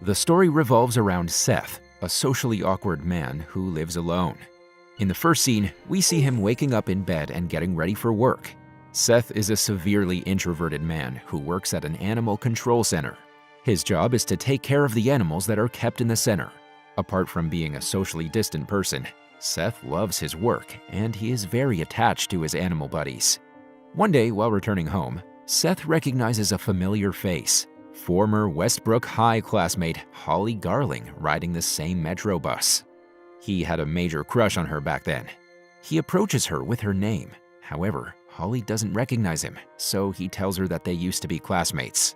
The story revolves around Seth, a socially awkward man who lives alone. In the first scene, we see him waking up in bed and getting ready for work. Seth is a severely introverted man who works at an animal control center. His job is to take care of the animals that are kept in the center. Apart from being a socially distant person, Seth loves his work and he is very attached to his animal buddies. One day, while returning home, Seth recognizes a familiar face. Former Westbrook High classmate Holly Garling riding the same Metro bus. He had a major crush on her back then. He approaches her with her name. However, Holly doesn't recognize him, so he tells her that they used to be classmates.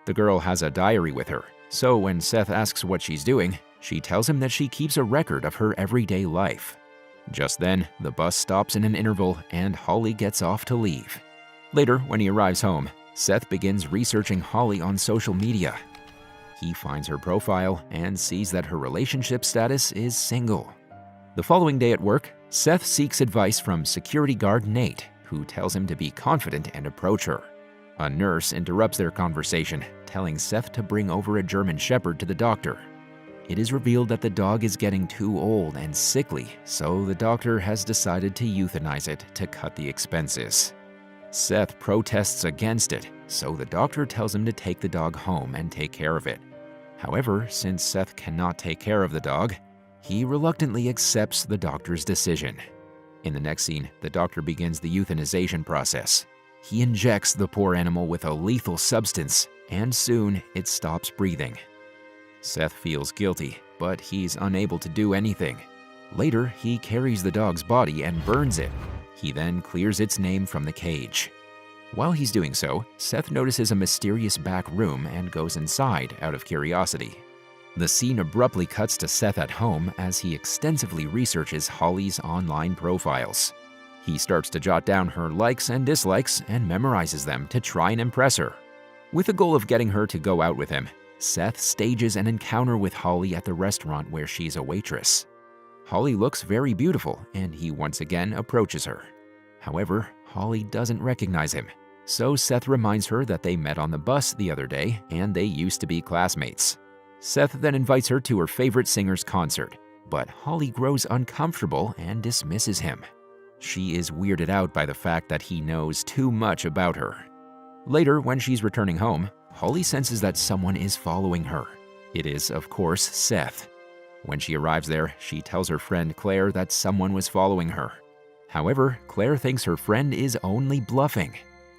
The girl has a diary with her, so when Seth asks what she's doing, she tells him that she keeps a record of her everyday life. Just then, the bus stops in an interval and Holly gets off to leave. Later, when he arrives home, Seth begins researching Holly on social media. He finds her profile and sees that her relationship status is single. The following day at work, Seth seeks advice from security guard Nate, who tells him to be confident and approach her. A nurse interrupts their conversation, telling Seth to bring over a German Shepherd to the doctor. It is revealed that the dog is getting too old and sickly, so the doctor has decided to euthanize it to cut the expenses. Seth protests against it, so the doctor tells him to take the dog home and take care of it. However, since Seth cannot take care of the dog, he reluctantly accepts the doctor's decision. In the next scene, the doctor begins the euthanization process. He injects the poor animal with a lethal substance, and soon it stops breathing. Seth feels guilty, but he's unable to do anything. Later, he carries the dog's body and burns it. He then clears its name from the cage. While he's doing so, Seth notices a mysterious back room and goes inside out of curiosity. The scene abruptly cuts to Seth at home as he extensively researches Holly's online profiles. He starts to jot down her likes and dislikes and memorizes them to try and impress her. With the goal of getting her to go out with him, Seth stages an encounter with Holly at the restaurant where she's a waitress. Holly looks very beautiful, and he once again approaches her. However, Holly doesn't recognize him, so Seth reminds her that they met on the bus the other day and they used to be classmates. Seth then invites her to her favorite singer's concert, but Holly grows uncomfortable and dismisses him. She is weirded out by the fact that he knows too much about her. Later, when she's returning home, Holly senses that someone is following her. It is, of course, Seth. When she arrives there, she tells her friend Claire that someone was following her. However, Claire thinks her friend is only bluffing.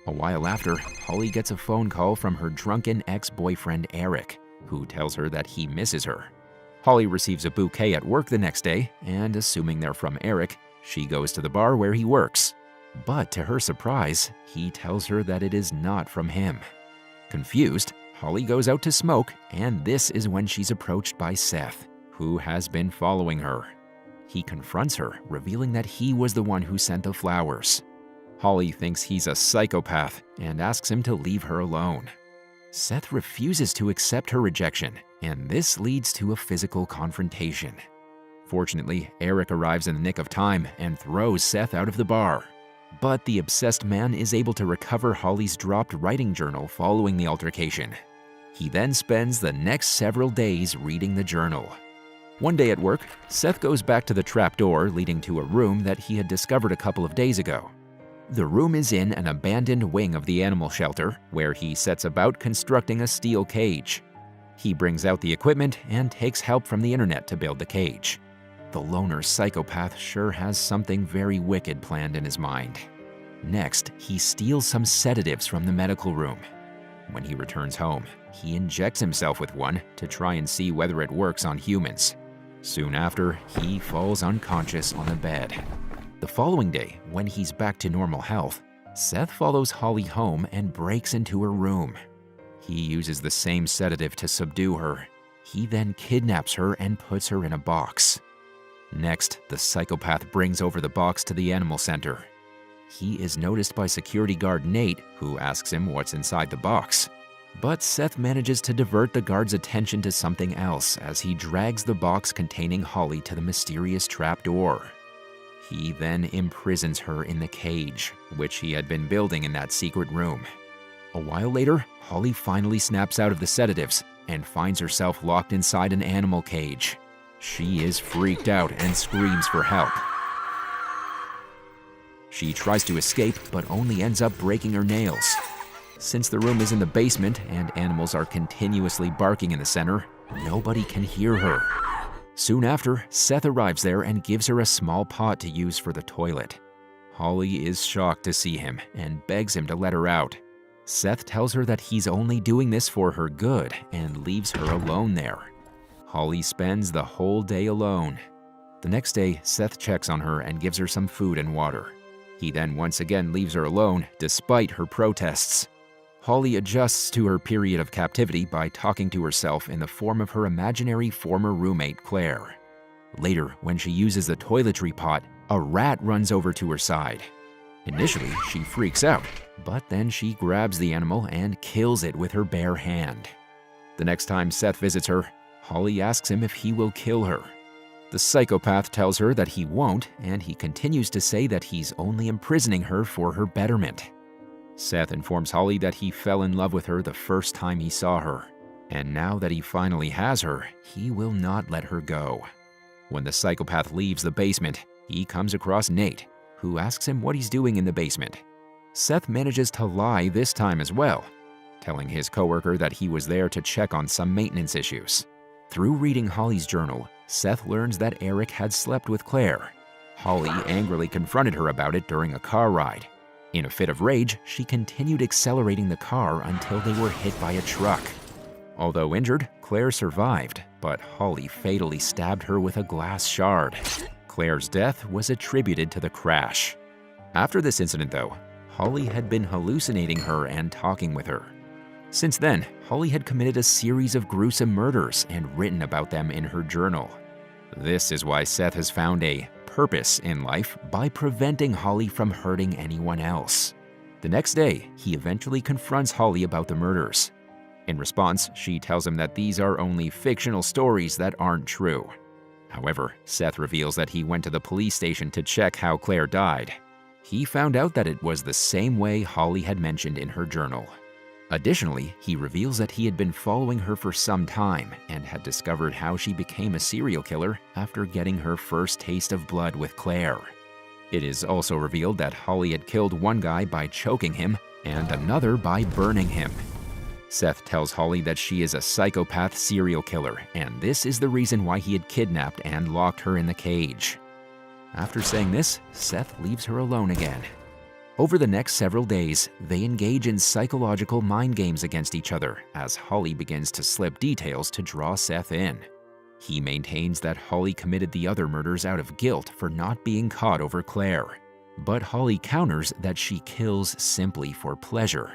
A while after, Holly gets a phone call from her drunken ex-boyfriend Eric, who tells her that he misses her. Holly receives a bouquet at work the next day, and assuming they're from Eric, she goes to the bar where he works. But to her surprise, he tells her that it is not from him. Confused, Holly goes out to smoke, and this is when she's approached by Seth, who has been following her. He confronts her, revealing that he was the one who sent the flowers. Holly thinks he's a psychopath and asks him to leave her alone. Seth refuses to accept her rejection, and this leads to a physical confrontation. Fortunately, Eric arrives in the nick of time and throws Seth out of the bar. But the obsessed man is able to recover Holly's dropped writing journal following the altercation. He then spends the next several days reading the journal. One day at work, Seth goes back to the trapdoor leading to a room that he had discovered a couple of days ago. The room is in an abandoned wing of the animal shelter, where he sets about constructing a steel cage. He brings out the equipment and takes help from the internet to build the cage. The loner psychopath sure has something very wicked planned in his mind. Next, he steals some sedatives from the medical room. When he returns home, he injects himself with one to try and see whether it works on humans. Soon after, he falls unconscious on the bed. The following day, when he's back to normal health, Seth follows Holly home and breaks into her room. He uses the same sedative to subdue her. He then kidnaps her and puts her in a box. Next, the psychopath brings over the box to the animal center. He is noticed by security guard Nate, who asks him what's inside the box. But Seth manages to divert the guard's attention to something else as he drags the box containing Holly to the mysterious trapdoor. He then imprisons her in the cage, which he had been building in that secret room. A while later, Holly finally snaps out of the sedatives, and finds herself locked inside an animal cage. She is freaked out and screams for help. She tries to escape, but only ends up breaking her nails. Since the room is in the basement and animals are continuously barking in the center, nobody can hear her. Soon after, Seth arrives there and gives her a small pot to use for the toilet. Holly is shocked to see him and begs him to let her out. Seth tells her that he's only doing this for her good and leaves her alone there. Holly spends the whole day alone. The next day, Seth checks on her and gives her some food and water. He then once again leaves her alone despite her protests. Holly adjusts to her period of captivity by talking to herself in the form of her imaginary former roommate, Claire. Later, when she uses the toiletry pot, a rat runs over to her side. Initially, she freaks out, but then she grabs the animal and kills it with her bare hand. The next time Seth visits her, Holly asks him if he will kill her. The psychopath tells her that he won't, and he continues to say that he's only imprisoning her for her betterment. Seth informs Holly that he fell in love with her the first time he saw her, and now that he finally has her, he will not let her go. When the psychopath leaves the basement, he comes across Nate, who asks him what he's doing in the basement. Seth manages to lie this time as well, telling his coworker that he was there to check on some maintenance issues. Through reading Holly's journal, Seth learns that Eric had slept with Claire. Holly angrily confronted her about it during a car ride. In a fit of rage, she continued accelerating the car until they were hit by a truck. Although injured, Claire survived, but Holly fatally stabbed her with a glass shard. Claire's death was attributed to the crash. After this incident, though, Holly had been hallucinating her and talking with her. Since then, Holly had committed a series of gruesome murders and written about them in her journal. This is why Seth has found a purpose in life by preventing Holly from hurting anyone else. The next day, he eventually confronts Holly about the murders. In response, she tells him that these are only fictional stories that aren't true. However, Seth reveals that he went to the police station to check how Claire died. He found out that it was the same way Holly had mentioned in her journal. Additionally, he reveals that he had been following her for some time and had discovered how she became a serial killer after getting her first taste of blood with Claire. It is also revealed that Holly had killed one guy by choking him and another by burning him. Seth tells Holly that she is a psychopath serial killer, and this is the reason why he had kidnapped and locked her in the cage. After saying this, Seth leaves her alone again. Over the next several days, they engage in psychological mind games against each other as Holly begins to slip details to draw Seth in. He maintains that Holly committed the other murders out of guilt for not being caught over Claire, but Holly counters that she kills simply for pleasure.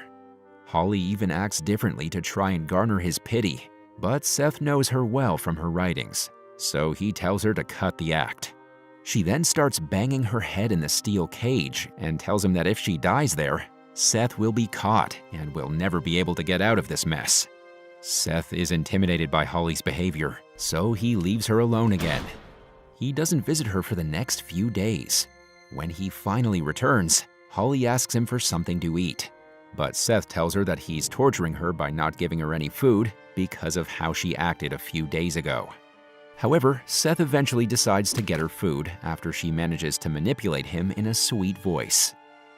Holly even acts differently to try and garner his pity, but Seth knows her well from her writings, so he tells her to cut the act. She then starts banging her head in the steel cage and tells him that if she dies there, Seth will be caught and will never be able to get out of this mess. Seth is intimidated by Holly's behavior, so he leaves her alone again. He doesn't visit her for the next few days. When he finally returns, Holly asks him for something to eat, but Seth tells her that he's torturing her by not giving her any food because of how she acted a few days ago. However, Seth eventually decides to get her food after she manages to manipulate him in a sweet voice.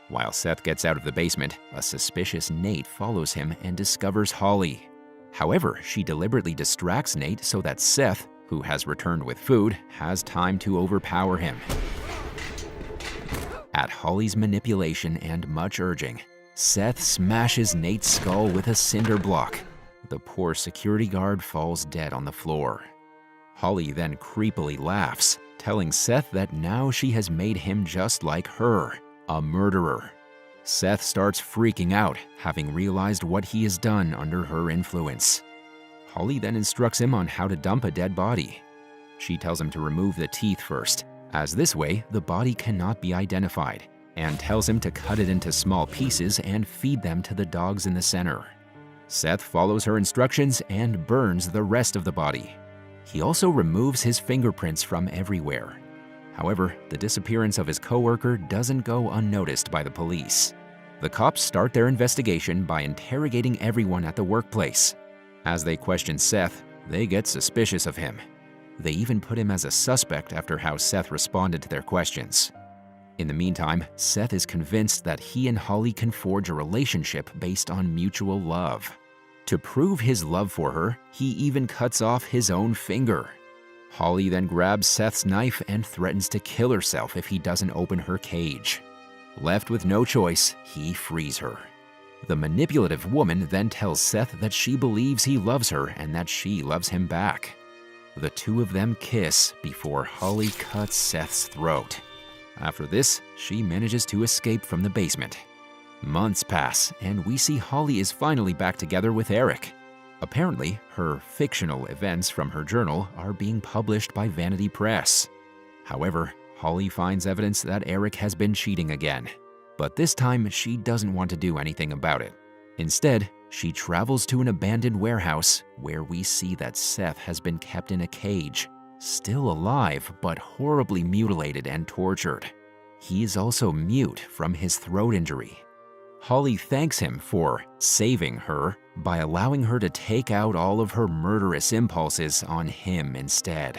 While Seth gets out of the basement, a suspicious Nate follows him and discovers Holly. However, she deliberately distracts Nate so that Seth, who has returned with food, has time to overpower him. At Holly's manipulation and much urging, Seth smashes Nate's skull with a cinder block. The poor security guard falls dead on the floor. Holly then creepily laughs, telling Seth that now she has made him just like her, a murderer. Seth starts freaking out, having realized what he has done under her influence. Holly then instructs him on how to dump a dead body. She tells him to remove the teeth first, as this way the body cannot be identified, and tells him to cut it into small pieces and feed them to the dogs in the center. Seth follows her instructions and burns the rest of the body. He also removes his fingerprints from everywhere. However, the disappearance of his coworker doesn't go unnoticed by the police. The cops start their investigation by interrogating everyone at the workplace. As they question Seth, they get suspicious of him. They even put him as a suspect after how Seth responded to their questions. In the meantime, Seth is convinced that he and Holly can forge a relationship based on mutual love. To prove his love for her, he even cuts off his own finger. Holly then grabs Seth's knife and threatens to kill herself if he doesn't open her cage. Left with no choice, he frees her. The manipulative woman then tells Seth that she believes he loves her and that she loves him back. The two of them kiss before Holly cuts Seth's throat. After this, she manages to escape from the basement. Months pass, and we see Holly is finally back together with Eric. Apparently, her fictional events from her journal are being published by Vanity Press. However, Holly finds evidence that Eric has been cheating again. But this time, she doesn't want to do anything about it. Instead, she travels to an abandoned warehouse where we see that Seth has been kept in a cage, still alive but horribly mutilated and tortured. He is also mute from his throat injury. Holly thanks him for saving her by allowing her to take out all of her murderous impulses on him instead.